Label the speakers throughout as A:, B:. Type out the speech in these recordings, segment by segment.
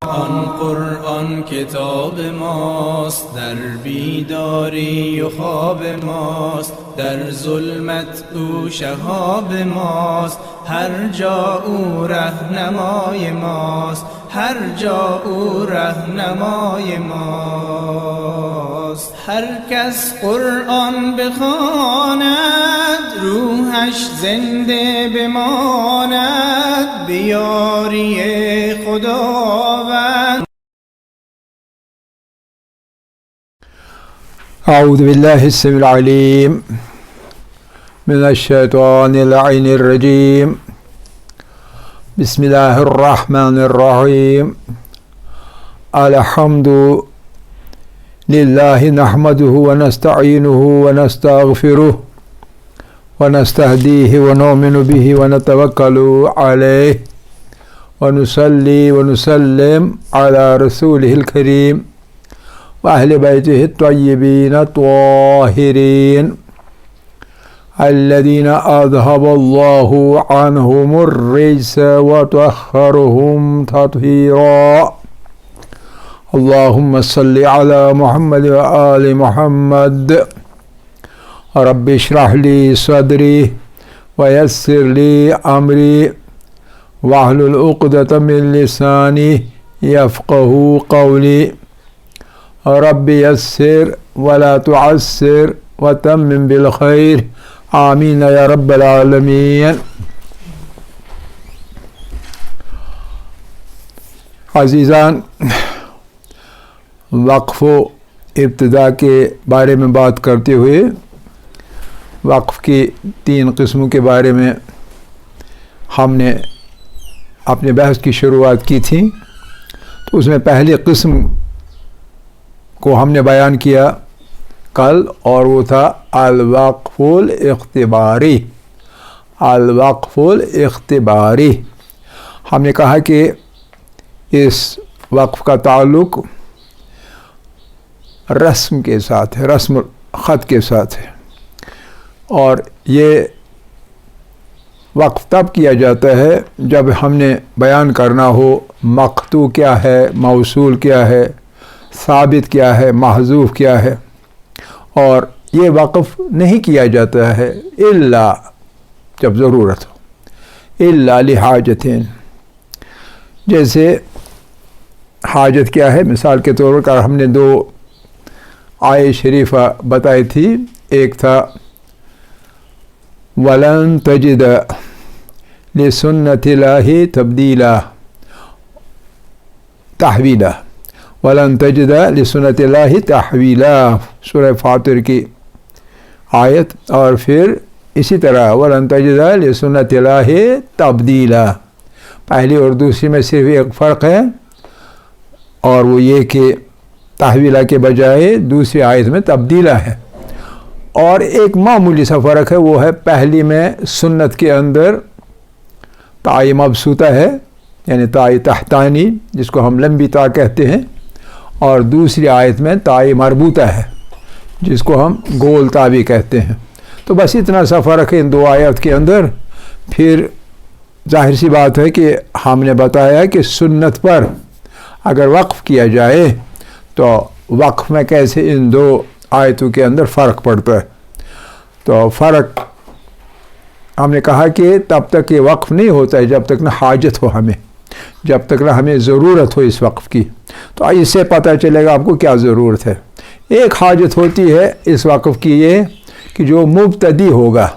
A: آن قرآن کتاب ماست، در بیداری و خواب ماست، در ظلمت او شهاب ماست، هر جا او رهنمای ماست، هر جا او رهنمای ماست. هر کس قرآن بخواند روحش زنده بماند، بیاری خداوند.
B: اعوذ باللہ السمیع العلیم من الشیطان اللعین الرجیم. بسم اللہ الرحمن الرحیم. الحمد للہ نحمده ونستعینه ونستغفره ونستهدیه ونؤمن به ونتوکل علیه ونصلی ونسلم على رسوله الكریم وأهل بيته الطيبين الطاهرين الذين أذهب الله عنهم الرجس وطهرهم تطهيرا. اللهم صل على محمد وآل محمد. رب اشرح لي صدري ويسر لي أمري واحلل عقدة من لساني يفقهوا قولي. رب یسر ولا تعسر وتمم بالخیر. آمین یا رب العالمین. عزیزان، وقف و ابتدا کے بارے میں بات کرتے ہوئے وقف کی 3 قسموں کے بارے میں ہم نے اپنے بحث کی شروعات کی تھی. تو اس میں پہلی قسم کو ہم نے بیان کیا کل، اور وہ تھا الوقف الاختباری. الوقف الاختباری. ہم نے کہا کہ اس وقف کا تعلق رسم کے ساتھ ہے، رسم خط کے ساتھ ہے، اور یہ وقف تب کیا جاتا ہے جب ہم نے بیان کرنا ہو مقطوع کیا ہے، موصول کیا ہے، ثابت کیا ہے، محذوف کیا ہے. اور یہ وقف نہیں کیا جاتا ہے الا جب ضرورت ہو، الا لحاجتین. جیسے حاجت کیا ہے، مثال کے طور پر ہم نے 2 آیے شریفہ بتائی تھی. ایک تھا وَلَن تَجِدَ لِسُنَّةِ اللَّهِ تَبْدِيلًا تحویلا. وَلَن تَجِدَ لِسُنَّةِ اللَّهِ تَحْوِيلًا، سورہ فاطر کی آیت. اور پھر اسی طرح وَلَن تَجِدَ لِسُنَّةِ اللَّهِ تَبْدِيلًا. پہلی اور دوسری میں صرف ایک فرق ہے، اور وہ یہ کہ تحویلہ کے بجائے دوسری آیت میں تبدیلہ ہے. اور ایک معمولی سا فرق ہے، وہ ہے پہلی میں سنت کے اندر تاء مبسوطہ ہے، یعنی تاء تحتانی جس کو ہم لمبی تا کہتے ہیں، اور دوسری آیت میں تاء مربوطہ ہے جس کو ہم گول تا بھی کہتے ہیں. تو بس اتنا سا فرق ہے ان 2 آیات کے اندر. پھر ظاہر سی بات ہے کہ ہم نے بتایا کہ سنت پر اگر وقف کیا جائے تو وقف میں کیسے ان 2 آیتوں کے اندر فرق پڑتا ہے. تو فرق ہم نے کہا کہ تب تک یہ وقف نہیں ہوتا ہے جب تک نہ حاجت ہو ہمیں، جب تک نہ ہمیں ضرورت ہو اس وقف کی. تو اس سے پتہ چلے گا آپ کو کیا ضرورت ہے. ایک حاجت ہوتی ہے اس وقف کی، یہ کہ جو مبتدی ہوگا،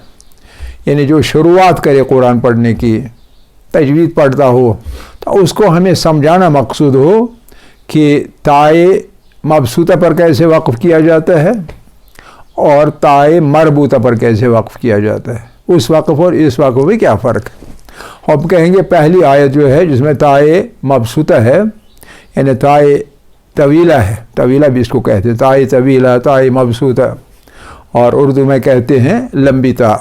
B: یعنی جو شروعات کرے قرآن پڑھنے کی، تجوید پڑھتا ہو، تو اس کو ہمیں سمجھانا مقصود ہو کہ تاء مبسوطہ پر کیسے وقف کیا جاتا ہے اور تاء مربوطہ پر کیسے وقف کیا جاتا ہے. اس وقف اور اس وقف میں کیا فرق ہے. ہم کہیں گے پہلی آیت جو ہے جس میں تاء مبسوطہ ہے، یعنی تاء طویلہ ہے، طویلہ بھی اس کو کہتے ہیں، تاء طویلہ، تاء مبسوطہ، اور اردو میں کہتے ہیں لمبی تا.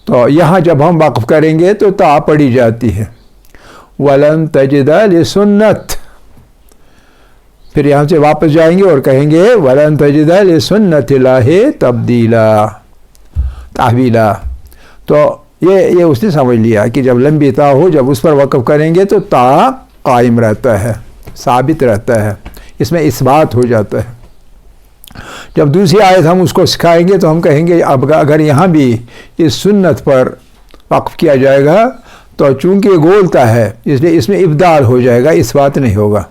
B: تو یہاں جب ہم وقف کریں گے تو تا پڑھی جاتی ہے وَلَن تَجِدَ لِسُنَّةِ. پھر یہاں سے واپس جائیں گے اور کہیں گے وَلَن تَجِدَ لِسُنَّةِ اللَّهِ تَبْدِيلًا تحویلا. تو یہ اس نے سمجھ لیا کہ جب لمبی تا ہو، جب اس پر وقف کریں گے تو تا قائم رہتا ہے، ثابت رہتا ہے، اس میں اثبات ہو جاتا ہے۔ جب دوسری آیت ہم اس کو سکھائیں گے تو ہم کہیں گے اب اگر یہاں بھی اس سنت پر وقف کیا جائے گا تو چونکہ گولتا ہے اس لیے اس میں ابدال ہو جائے گا، اثبات نہیں ہوگا،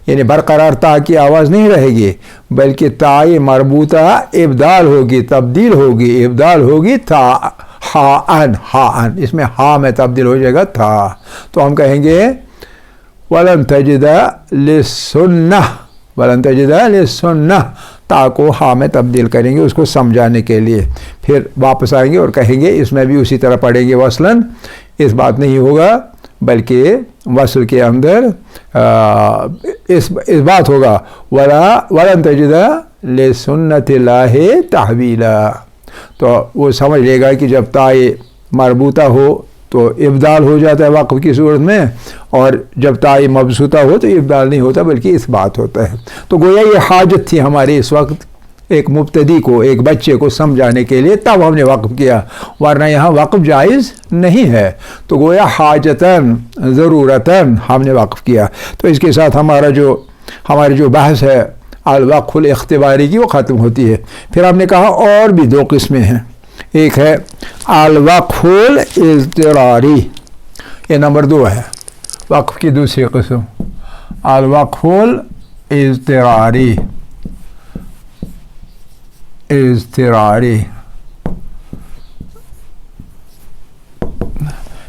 B: یعنی برقرار تا کی آواز نہیں رہے گی بلکہ تائے مربوطہ ابدال ہوگی، تبدیل ہوگی، ابدال ہوگی تا ہاءن، ہاءن، اس میں ہا میں تبدیل ہو جائے گا تھا، تو ہم کہیں گے وَلَن تَجِدَ لِلسُّنَّةِ، وَلَن تَجِدَ لِلسُّنَّةِ، تا کو ہا میں تبدیل کریں گے اس کو سمجھانے کے لیے، پھر واپس آئیں گے اور کہیں گے اس میں بھی اسی طرح پڑھیں گے وصلاً، اس بات نہیں ہوگا بلکہ وصل کے اندر اس بات ہوگا وَلَن تَجِدَ لِسُنَّةِ اللَّهِ تَحْوِيلًا، تو وہ سمجھ لے گا کہ جب تائے مربوطہ ہو تو ابدال ہو جاتا ہے وقف کی صورت میں، اور جب تائے مبسوطہ ہو تو ابدال نہیں ہوتا بلکہ اثبات ہوتا ہے۔ تو گویا یہ حاجت تھی ہمارے اس وقت ایک مبتدی کو، ایک بچے کو سمجھانے کے لیے، تب ہم نے وقف کیا، ورنہ یہاں وقف جائز نہیں ہے، تو گویا حاجتاً ضرورتاً ہم نے وقف کیا۔ تو اس کے ساتھ ہماری جو بحث ہے الوقف الاختباری کی وہ ختم ہوتی ہے۔ پھر ہم نے کہا اور بھی دو قسمیں ہیں، ایک ہے الوقف الاضطراری، یہ نمبر 2 ہے، وقف کی دوسری قسم الوقف الاضطراری،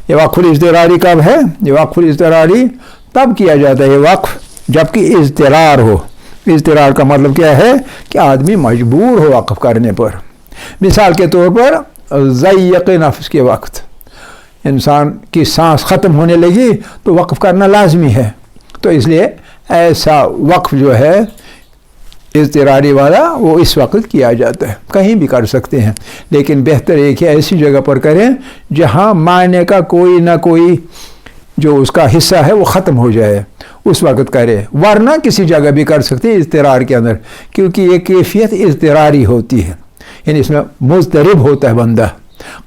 B: یہ وقف الاضطراری کب ہے؟ یہ وقف الاضطراری تب کیا جاتا ہے یہ وقف جبکہ اضطرار ہو۔ اضطرار کا مطلب کیا ہے کہ آدمی مجبور ہو وقف کرنے پر، مثال کے طور پر ضیق نفس کے وقت انسان کی سانس ختم ہونے لگی تو وقف کرنا لازمی ہے، تو اس لیے ایسا وقف جو ہے اضطراری والا وہ اس وقت کیا جاتا ہے، کہیں بھی کر سکتے ہیں، لیکن بہتر ہے کہ ایسی جگہ پر کریں جہاں معنی کا کوئی نہ کوئی جو اس کا حصہ ہے وہ ختم ہو جائے، اس وقت کرے، ورنہ کسی جگہ بھی کر سکتے ہیں اضطرار کے اندر، کیونکہ یہ کیفیت اضطراری ہوتی ہے، یعنی اس میں مضطرب ہوتا ہے بندہ،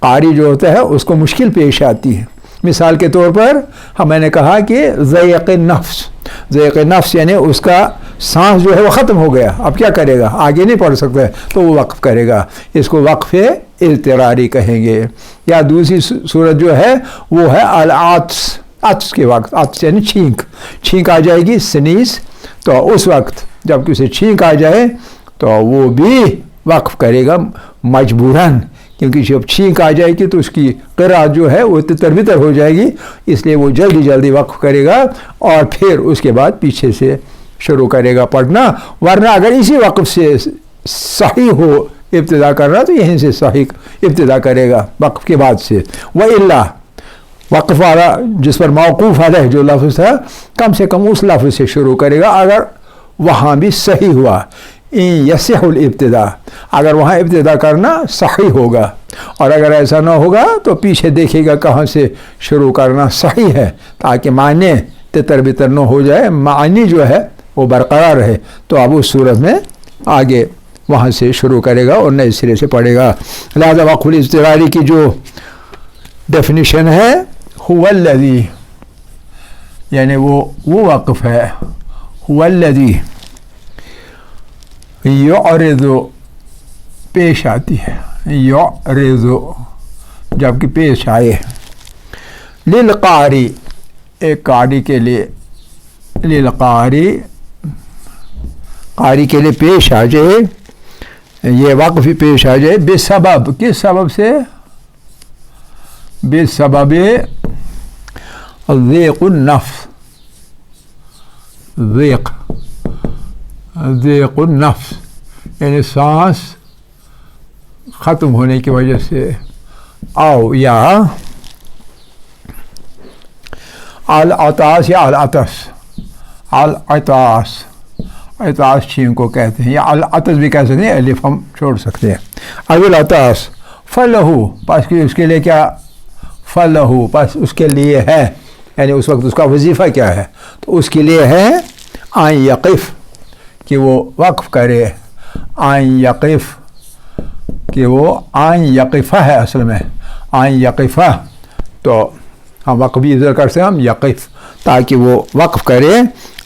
B: قاری جو ہوتا ہے اس کو مشکل پیش آتی ہے۔ مثال کے طور پر میں نے کہا کہ ضیق نفس یعنی اس کا سانس جو ہے وہ ختم ہو گیا، اب کیا کرے گا، آگے نہیں پڑھ سکتا ہے تو وہ وقف کرے گا، اس کو وقف اضطراری کہیں گے۔ یا دوسری صورت جو ہے وہ ہے العطس، عطس کے وقت، عطس یعنی چھینک آ جائے گی، سنیز، تو اس وقت جب کسی چھینک آ جائے تو وہ بھی وقف کرے گا مجبوراً، کیونکہ جب چھینک آ جائے گی تو اس کی قرأت جو ہے وہ تتر بتر ہو جائے گی، اس لیے وہ جلدی وقف کرے گا اور پھر اس کے بعد پیچھے سے شروع کرے گا پڑھنا، ورنہ اگر اسی وقف سے صحیح ہو ابتدا کرنا تو یہیں سے صحیح ابتدا کرے گا وقف کے بعد سے، وَإِلَّا وقف والا جس پر موقوف علیہ جو لفظ تھا کم سے کم اس لفظ سے شروع کرے گا اگر وہاں بھی صحیح ہوا، یصح الابتداء، اگر وہاں ابتدا کرنا صحیح ہوگا، اور اگر ایسا نہ ہوگا تو پیچھے دیکھے گا کہاں سے شروع کرنا صحیح ہے تاکہ معنی تتر بتر نہ ہو جائے، معنی جو ہے وہ برقرار رہے، تو اب اس صورت میں آگے وہاں سے شروع کرے گا اور نئے سرے سے پڑھے گا۔ لہذا وقف الاضطراری کی جو ڈیفینیشن ہے هو الذی، یعنی وہ وقف ہے، هو الذی یعرض پیش آتی ہے، یعرض جبکہ پیش آئے، للقاری ایک قاری کے لیے، للقاری قاری کے لیے پیش آ جائے، یہ وقف پیش آ جائے بسبب، کس سبب سے؟ بسبب ضیق النفس، ضیق النفس یعنی سانس ختم ہونے کی وجہ سے، او یا العطاس یا العطاس چھینک کو کہتے ہیں، یا العطس بھی کہہ سکتے ہیں، الف ہم چھوڑ سکتے ہیں، اب العطاس فلہو، پس اس کے لیے کیا، فلہو پس اس کے لیے ہے، یعنی اس وقت اس کا وظیفہ کیا ہے، تو اس کے لیے ہے ان یقف، کہ وہ وقف کرے، ان یقف، کہ وہ ان یقفہ ہے اصل میں، ان یقفہ، تو ہم وقف بھی ادھر کرتے ہیں ہم یقف، تاکہ وہ وقف کرے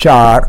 B: 4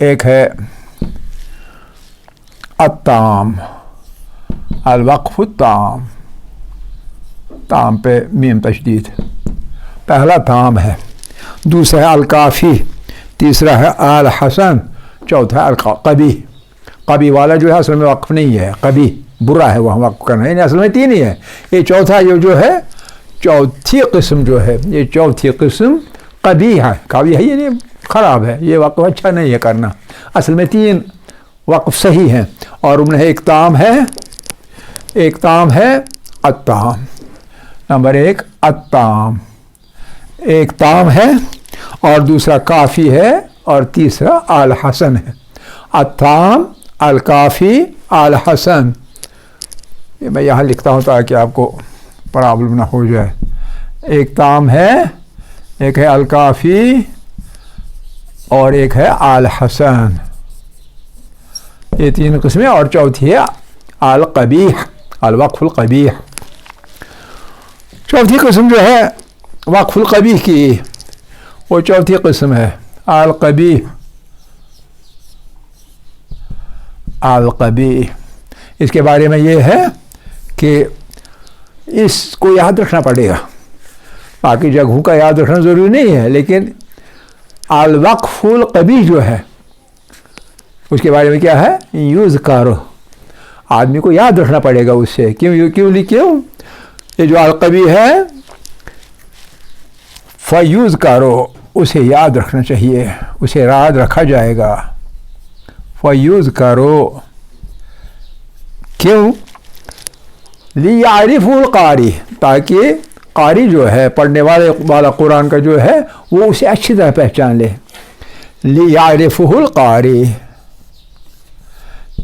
B: ایک ہے التام، الوقف التام، تام پہ میم تشدید، پہلا تام ہے، دوسرا ہے الکافی، تیسرا ہے الحسن، چوتھا ہے القبیح۔ قبیح والا جو ہے اصل میں وقف نہیں ہے، قبیح برا ہے، وہاں وقف کرنا، یعنی اصل میں تین ہی ہے، یہ چوتھا یہ جو ہے چوتھی قسم جو ہے، یہ چوتھی قسم قبیح ہے، قبیح ہے یعنی خراب ہے، یہ وقف اچھا نہیں ہے کرنا، اصل میں تین وقف صحیح ہیں، اور انہیں ایک تام ہے التام، نمبر ایک التام، ایک تام ہے اور دوسرا کافی ہے اور تیسرا الحسن ہے، التام، الکافی، الحسن۔ یہ میں یہاں لکھتا ہوں تاکہ آپ کو پرابلم نہ ہو جائے، ایک تام ہے، ایک ہے الکافی اور ایک ہے الحسن، یہ تین قسمیں، اور چوتھی ہے القبیح، الوقف القبیح۔ چوتھی قسم جو ہے وقف القبیح کی، وہ چوتھی قسم ہے القبیح، القبیح۔ اس کے بارے میں یہ ہے کہ اس کو یاد رکھنا پڑے گا، باقی جگہوں کا یاد رکھنا ضروری نہیں ہے، لیکن الوقف القبیح جو ہے اس کے بارے میں کیا ہے، یوز کرو، آدمی کو یاد رکھنا پڑے گا اس سے، کیوں یہ جو القبیح ہے فیوز کرو، اسے یاد رکھنا چاہیے، اسے یاد رکھا جائے گا، فیوز کرو، کیوں، لیعرف القاری، تاکہ قاری جو ہے پڑھنے والا قرآن کا جو ہے وہ اسے اچھی طرح پہچان لے، لیعرفہ القاری،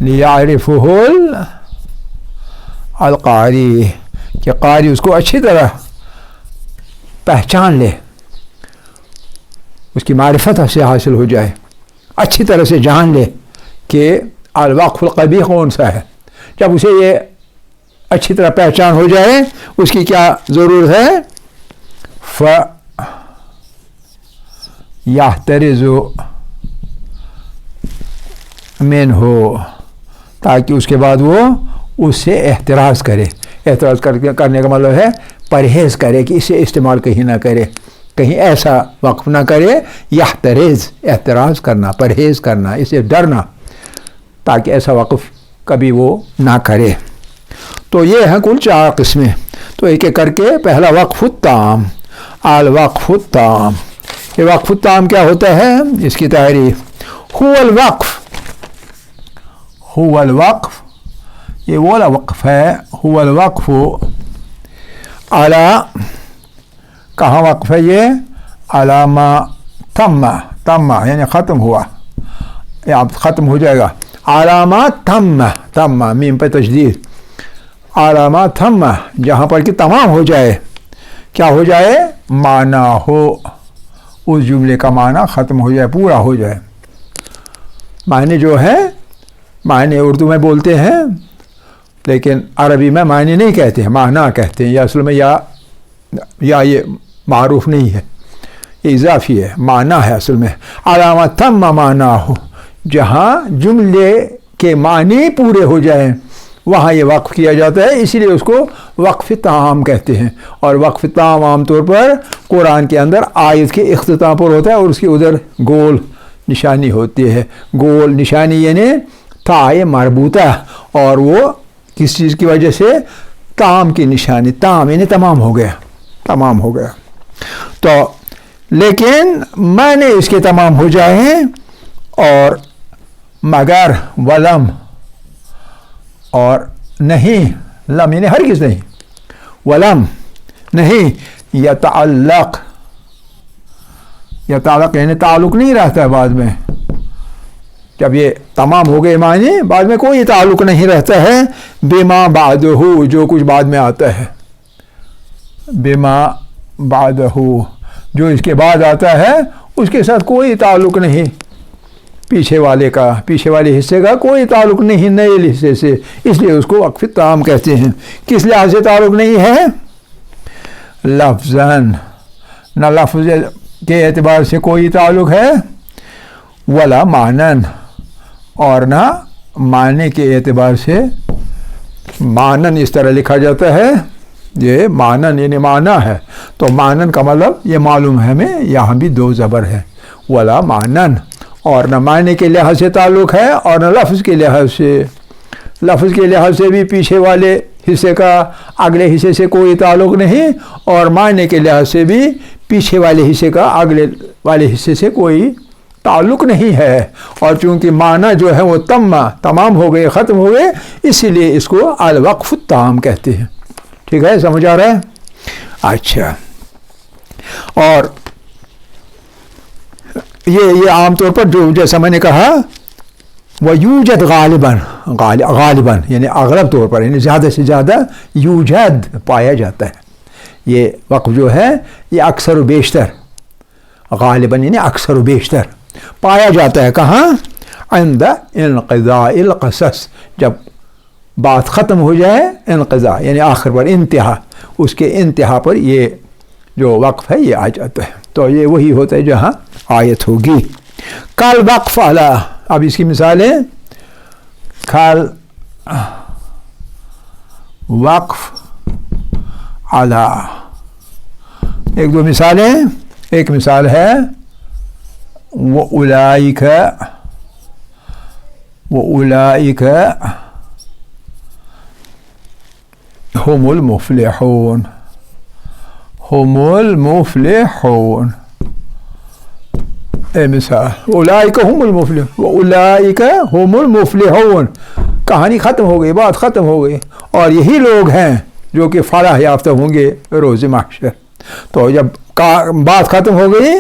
B: لیعرفہ القاری، کہ قاری اس کو اچھی طرح پہچان لے، اس کی معرفت سے حاصل ہو جائے، اچھی طرح سے جان لے کہ الوقف القبیح کون سا ہے۔ جب اسے یہ اچھی طرح پہچان ہو جائے، اس کی کیا ضرورت ہے، فَيَحْتَرِزُ مِنْهُ، تاکہ اس کے بعد وہ اس سے احتراز کرے، احتراز کرنے کا مطلب ہے پرہیز کرے کہ اسے استعمال کہیں نہ کرے، کہیں ایسا وقف نہ کرے، یحترز، احتراز کرنا، پرہیز کرنا، اسے ڈرنا، تاکہ ایسا وقف کبھی وہ نہ کرے۔ تو یہ ہیں کل 4 قسمیں، تو ایک ایک کر کے، پہلا وقف التام، الوقف التام، یہ وقف التام کیا ہوتا ہے، اس کی تعریف، هو الوقف، یہ وہ وقف ہے، هو الوقف علی، کہاں وقف ہے یہ، علی ما تم یعنی ختم ہوا، یا ختم ہو جائے گا، علامات تم میم پہ تشدید، علامات تم، جہاں پر کہ تمام ہو جائے، کیا ہو جائے، معنی ہو، اس جملے کا معنی ختم ہو جائے، پورا ہو جائے۔ معنی جو ہے، معنی اردو میں بولتے ہیں لیکن عربی میں معنی نہیں کہتے ہیں، معنی کہتے ہیں، یا اصل میں یا یہ معروف نہیں ہے، یہ اضافی ہے، معنی ہے اصل میں، علامات تم معنی ہو، جہاں جملے کے معنی پورے ہو جائیں وہاں یہ وقف کیا جاتا ہے، اسی لیے اس کو وقف تام کہتے ہیں، اور وقف تام عام طور پر قرآن کے اندر آیت کے اختتام پر ہوتا ہے، اور اس کے ادھر گول نشانی ہوتی ہے، گول نشانی یعنی تائے مربوطہ، اور وہ کس چیز کی وجہ سے، تام کی نشانی، تام یعنی تمام ہو گیا، تو لیکن معنی اس کے تمام ہو جائیں، اور مگر ولم، اور نہیں، لم یعنی ہرگز نہیں، ولم نہیں، یتعلق یعنی تعلق نہیں رہتا ہے بعد میں، جب یہ تمام ہو گئے معنی، بعد میں کوئی تعلق نہیں رہتا ہے، بما بعدہ، جو کچھ بعد میں آتا ہے، بما بعدہ، جو اس کے بعد آتا ہے اس کے ساتھ کوئی تعلق نہیں، پیچھے والے حصے کا کوئی تعلق نہیں نئے حصے سے، اس لیے اس کو وقف تام کہتے ہیں۔ کس لحاظ سے تعلق نہیں ہے، لفظاً، نہ لفظ کے اعتبار سے کوئی تعلق ہے، ولا معنن، اور نہ معنی کے اعتبار سے. معنن اس طرح لکھا جاتا ہے، یہ معنن یعنی معنی ہے، تو معنن کا مطلب یہ معلوم ہے ہمیں، یہاں بھی دو زبر ہے. ولا معنن، اور نہ معنی کے لحاظ سے تعلق ہے اور نہ لفظ کے لحاظ سے. لفظ کے لحاظ سے بھی پیچھے والے حصے کا اگلے حصے سے کوئی تعلق نہیں، اور معنی کے لحاظ سے بھی پیچھے والے حصے کا اگلے والے حصے سے کوئی تعلق نہیں ہے. اور چونکہ معنی جو ہے وہ تمام ہو گئے، ختم ہو گئے، اسی لیے اس کو الوقف التام کہتے ہیں. ٹھیک ہے، سمجھ آ رہا ہے؟ اچھا، اور یہ عام طور پر جو جیسا میں نے کہا وَيُوجَد غالباً یعنی اغلب طور پر، یعنی زیادہ سے زیادہ یوجد پایا جاتا ہے. یہ وقف جو ہے یہ اکثر و بیشتر، غالباً یعنی اکثر و بیشتر پایا جاتا ہے. کہاں؟ عند انقضاء القصص، جب بات ختم ہو جائے، انقضاء یعنی آخر پر، انتہا، اس کے انتہا پر یہ جو وقف ہے یہ آ جاتا ہے. تو یہ وہی ہوتا ہے جہاں آیت ہوگی. کل وقف علی، اب اس کی مثالیں، کل وقف علی، ایک دو مثالیں. ایک مثال ہے وَأُولَئِكَ هم المفلحون، هم المفلحون. اے مثال اولئک هم المفلحون، اولئک هم المفلحون، کہانی ختم ہو گئی، بات ختم ہو گئی، اور یہی لوگ ہیں جو کہ فلاح یافتہ ہوں گے روز محشر. تو جب بات ختم ہو گئی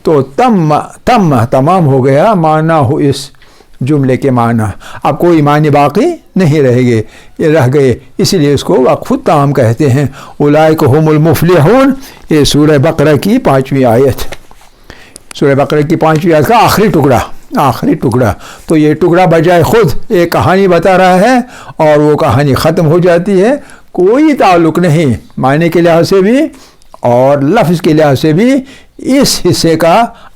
B: تو تمام ہو گیا معنی ہو اس جملے کے معنی، اب کوئی معنی باقی نہیں رہ گئے، اسی لیے اس کو وقف التام کہتے ہیں. اولئک هم المفلحون، یہ سورہ بقرہ کی 5ویں آیت، سورہ بقرہ کی 5ویں آیت کا آخری ٹکڑا. تو یہ ٹکڑا بجائے خود ایک کہانی بتا رہا ہے، اور وہ کہانی ختم ہو جاتی ہے، کوئی تعلق نہیں معنی کے لحاظ سے بھی اور لفظ کے لحاظ سے بھی اس حصے کا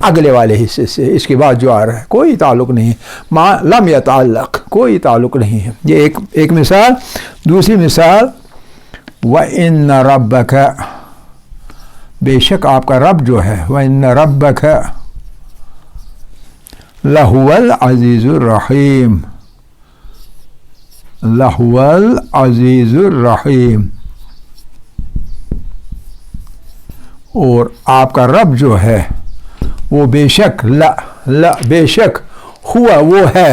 B: اگلے والے حصے سے، اس کے بعد جو آ رہا ہے کوئی تعلق نہیں، ما لم یتعلق، کوئی تعلق نہیں ہے. یہ ایک مثال. دوسری مثال وَإِنَّ رَبَّكَ، بے شک آپ کا رب جو ہے، وَإِنَّ رَبَّكَ لَهُوَ الْعَزِيزُ الرَّحِيمُ، لَهُوَ الْعَزِيزُ الرَّحِيمُ. اور آپ کا رب جو ہے وہ بے شک بے شک ہوا وہ ہے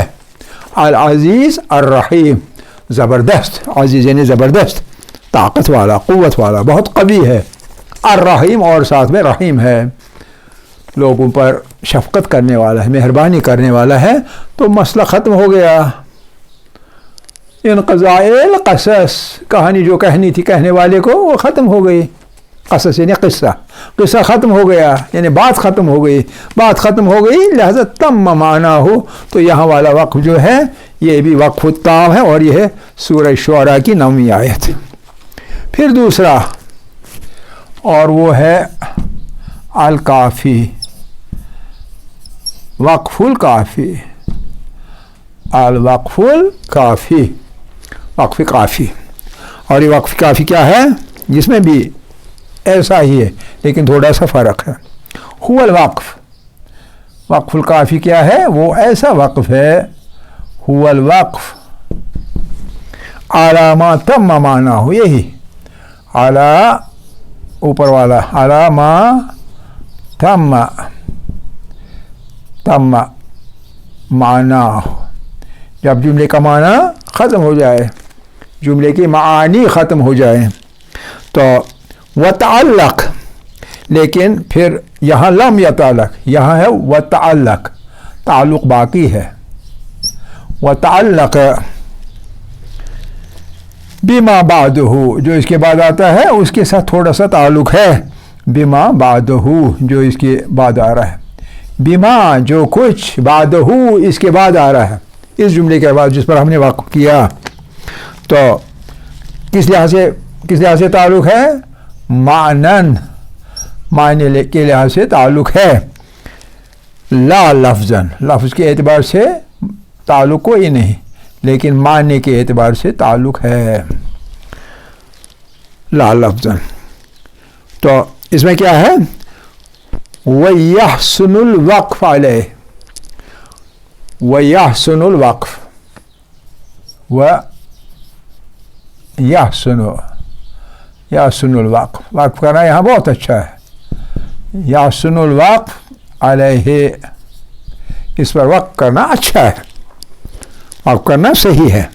B: العزیز الرحیم، زبردست، عزیز یعنی زبردست، طاقت والا، قوت والا، بہت قوی ہے. الرحیم، اور ساتھ میں رحیم ہے، لوگوں پر شفقت کرنے والا ہے، مہربانی کرنے والا ہے. تو مسئلہ ختم ہو گیا. انقضاء القصص، کہانی جو کہنی تھی کہنے والے کو وہ ختم ہو گئی. قصص یعنی قصہ ختم ہو گیا، یعنی بات ختم ہو گئی، لہذا تم معنی ہو. تو یہاں والا وقف جو ہے یہ بھی وقف التام ہے، اور یہ ہے سورہ شعراء کی 9ویں آیت. پھر دوسرا، اور وہ ہے الکافی، وقف الکافی، الوقف الکافی، وقف کافی. اور یہ وقف کافی کیا ہے؟ جس میں بھی ایسا ہی ہے لیکن تھوڑا سا فرق ہے. هو الوقف، وقف الکافی کیا ہے؟ وہ ایسا وقف ہے، هو الوقف علی ما تم معنی ہو، یہی علی اوپر والا، علی ما تم معنی ہو. جب جملے کا معنی ختم ہو جائے، جملے کی معانی ختم ہو جائے. تو وتعلق، لیکن پھر یہاں لم یتعلق، یہاں ہے وتعلق، تعلق باقی ہے. وتعلق بما بعدہ، جو اس کے بعد آتا ہے اس کے ساتھ تھوڑا سا تعلق ہے. بما بعدہ، جو اس کے بعد آ رہا ہے، بما جو کچھ، بعدہ اس کے بعد آ رہا ہے، اس جملے کے بعد جس پر ہم نے وقف کیا. تو کس لحاظ سے تعلق ہے؟ معنی کے لحاظ سے تعلق ہے. لا لفظاً، لفظ کے اعتبار سے تعلق کوئی نہیں، لیکن معنی کے اعتبار سے تعلق ہے، لا لفظاً۔ تو اس میں کیا ہے؟ وَيَحْسُنُ الْوَقْفَ عَلَيْهِ، وَيَحْسُنُ الْوَقْفَ، يحسن الوقف، وقف کرنا یہاں بہت اچھا ہے، یحسن الوقف علیہ، اس پر وقف کرنا اچھا ہے، وقف کرنا صحیح ہے۔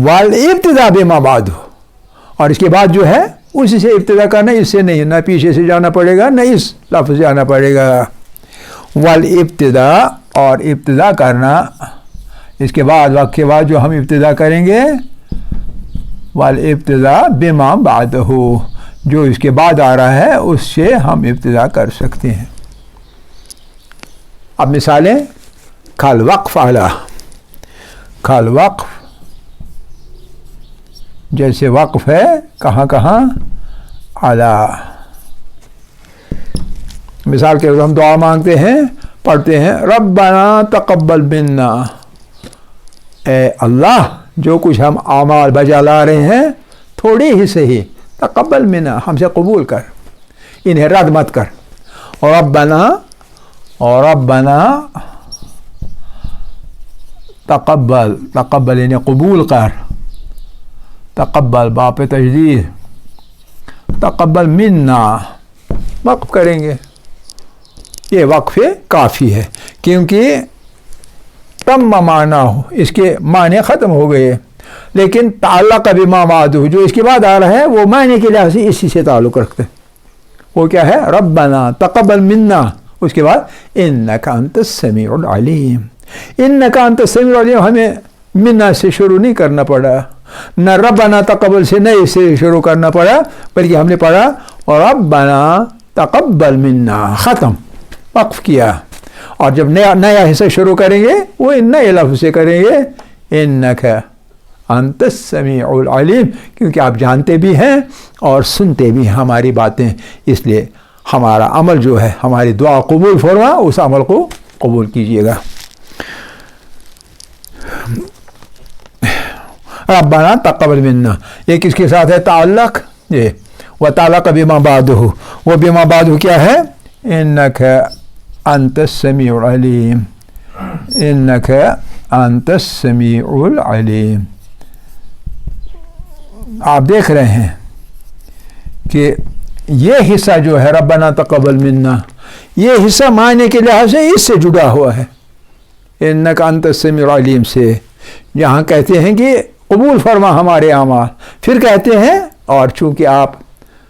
B: والابتداء بما بعد، اور اس کے بعد جو ہے اسی سے ابتدا کرنا، اس سے نہیں، نہ پیچھے سے جانا پڑے گا نہ اس لفظ سے جانا پڑے گا۔ والابتداء، اور ابتدا کرنا، اس کے بعد وقت کے بعد جو ہم ابتدا کریں گے، والابتداء بما بعدہ، جو اس کے بعد آ رہا ہے اس سے ہم ابتدا کر سکتے ہیں۔ اب مثالیں، کل وقف اعلیٰ، کل وقف، جیسے وقف ہے کہاں کہاں؟ اعلیٰ۔ مثال کے طور ہم دعا مانگتے ہیں، پڑھتے ہیں ربنا تقبل منا، اے اللہ جو کچھ ہم اعمال بجا لا رہے ہیں تھوڑے ہی صحیح، تقبل منا، ہم سے قبول کر، انہیں رد مت کر۔ اور ربنا تقبل، تقبل انہیں قبول کر، تقبل باپ تجدید، تقبل منا، وقف کریں گے، یہ وقف کافی ہے، کیونکہ تم معنی ہو، اس کے معنی ختم ہو گئے، لیکن تعلق بما بعدہ، جو اس کے بعد آ رہا ہے وہ معنی کے لحاظ سے اسی سے تعلق رکھتے ہیں۔ وہ کیا ہے؟ ربنا تقبل منا، اس کے بعد انک انت السمیع العلیم، انک انت السمیع العلیم، ہمیں منا سے شروع نہیں کرنا پڑا، نہ ربنا تقبل سے نئے سے شروع کرنا پڑا، بلکہ ہم نے پڑھا اور ربنا تقبل منا، ختم، وقف کیا۔ اور جب نیا حصہ شروع کریں گے وہ نئے لفظ سے کریں گے، انک انت السمیع العلیم، کیونکہ آپ جانتے بھی ہیں اور سنتے بھی ہیں ہماری باتیں، اس لیے ہمارا عمل جو ہے، ہماری دعا قبول فرما، اس عمل کو قبول کیجیے گا۔ ربنا تقبل منا، یہ کس کے ساتھ ہے تعلق؟ یہ وتعلق بما بعدہ، وہ بما بعدہ کیا ہے؟ انک انت السمیع العلیم، انک انت السمیع العلیم۔ آپ دیکھ رہے ہیں کہ یہ حصہ جو ہے ربنا تقبل منا، یہ حصہ معنی کے لحاظ سے اس سے جڑا ہوا ہے، انک انت السمیع العلیم سے، جہاں کہتے ہیں کہ قبول فرما ہمارے اعمال، پھر کہتے ہیں اور چونکہ آپ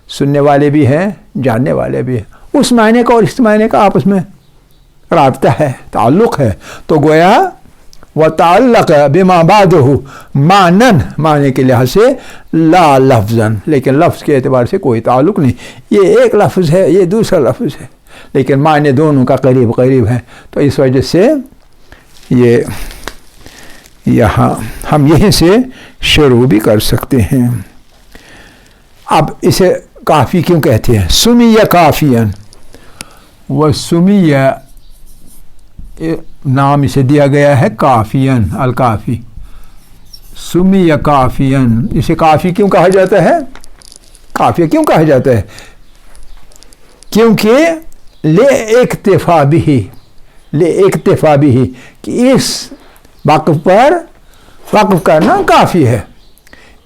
B: سننے والے بھی ہیں، جاننے والے بھی ہیں، اس معنی کا اور اس معنی کا آپس میں رابطہ ہے، تعلق ہے، تو گویا وتعلق بما بعدہ معنن، معنی کے لحاظ سے، لا لفظاً، لیکن لفظ کے اعتبار سے کوئی تعلق نہیں، یہ ایک لفظ ہے یہ دوسرا لفظ ہے، لیکن معنی دونوں کا قریب قریب ہے، تو اس وجہ سے یہ یہاں ہم یہیں سے شروع بھی کر سکتے ہیں۔ اب اسے کافی کیوں کہتے ہیں؟ سمیہ کافیاً، وہ سمیہ نام اسے دیا گیا ہے کافیاً، الکافی، سمیہ کافیاً، اسے کافی کیوں کہا جاتا ہے؟ کافی کیوں کہا جاتا ہے؟ کیونکہ اکتفا بھی، کہ اس وقف پر وقف کرنا کافی ہے،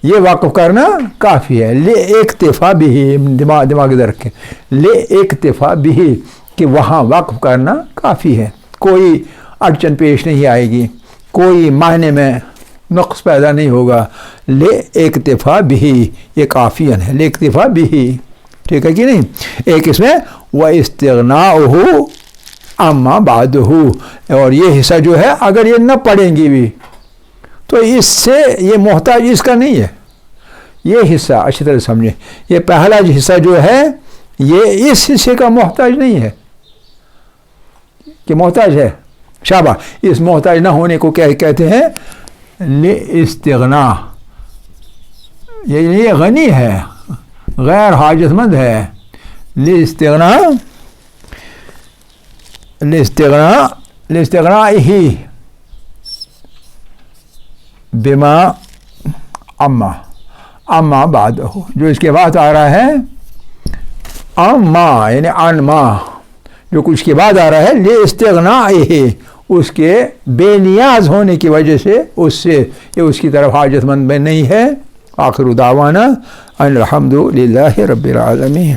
B: یہ وقف کرنا کافی ہے، اکتفا بھی، دماغ ادھر رکھیں، اکتفا بھی، کہ وہاں وقف کرنا کافی ہے، کوئی اڑچن پیش نہیں آئے گی، کوئی معنی میں نقص پیدا نہیں ہوگا، اکتفا بھی، یہ کافیاً ہے، اکتفا بھی، ٹھیک ہے کہ نہیں؟ ایک اس میں وَإِسْتِغْنَاؤُهُ عَمَّا بَعْدُهُ، اور یہ حصہ جو ہے اگر یہ نہ پڑھیں گی بھی تو اس سے یہ محتاج اس کا نہیں ہے، یہ حصہ اچھی طرح سمجھیں، یہ پہلا حصہ جو ہے یہ اس حصے کا محتاج نہیں ہے، کہ محتاج ہے، شابہ، اس محتاج نہ ہونے کو کہتے ہیں استغنا، یہ غنی ہے، غیر حاجت مند ہے، استغنا لاستغنائه بما اما بعد ہو، جو اس کے بعد آ رہا ہے اما یعنی عن ما، جو کچھ کے بعد آ رہا ہے لاستغنائه، اس کے بے نیاز ہونے کی وجہ سے اس سے یہ اس کی طرف حاجت مند میں نہیں ہے. آخر دعوانا ان الحمد للہ رب العالمین.